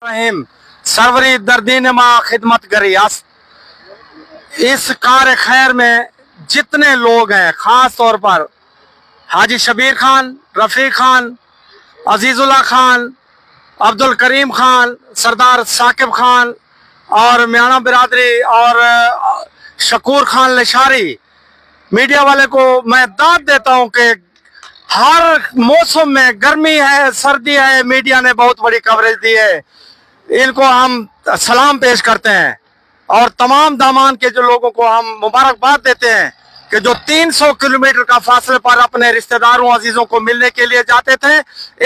रहीम सरवरी दर्दीन माँ खिदमत करी। इस कार खैर में जितने लोग हैं, खास तौर पर हाजी शबीर खान, रफ़ी खान, अजीजुल्लाह खान, अब्दुल करीम खान, सरदार साकिब खान और मियाना बिरादरी और शकूर खान लिशारी, मीडिया वाले को मैं दाद देता हूं कि हर मौसम में, गर्मी है, सर्दी है, मीडिया ने बहुत बड़ी कवरेज दी है। इनको हम सलाम पेश करते हैं और तमाम दामान के जो लोगों को हम मुबारकबाद देते हैं कि जो 300 किलोमीटर का फासले पर अपने रिश्तेदारों अजीजों को मिलने के लिए जाते थे,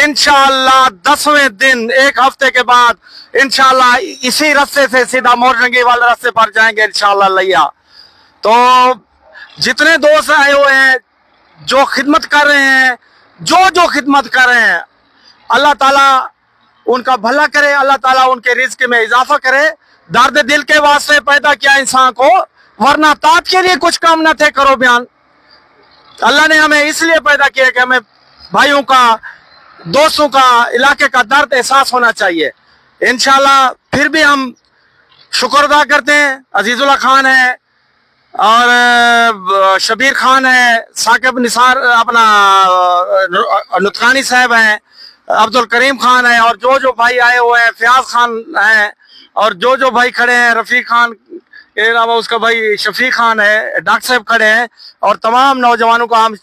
इंशाअल्लाह 10वें दिन एक हफ्ते के बाद इंशाअल्लाह इसी रास्ते से सीधा मोरजंगी वाले रास्ते पर जाएंगे इंशाअल्लाह लिया। तो जितने दोस्त आए हुए हैं, जो खिदमत कर रहे हैं, जो खिदमत कर रहे हैं, अल्लाह ताला उनका भला करे, अल्लाह ताला उनके रिज्क में इजाफा करे। दर्द दिल के वास्ते पैदा किया इंसान को, वरना तात के लिए कुछ काम न थे करो बयान। अल्लाह ने हमें इसलिए पैदा किया कि हमें भाइयों का, दोस्तों का, इलाके का दर्द एहसास होना चाहिए। इंशाल्लाह फिर भी हम शुक्र अदा करते हैं। अजीजुल्लाह खान है और शबीर खान है, साकिब निसार अपना नुतकानी साहब हैं, अब्दुल करीम खान है और जो भाई आए हुए हैं, फयाज खान हैं और जो भाई खड़े हैं, रफ़ी खान के अलावा उसका भाई शफी खान है, डॉक्टर साहब खड़े हैं और तमाम नौजवानों का हम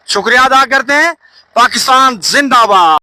शुक्रिया अदा करते हैं। पाकिस्तान जिंदाबाद।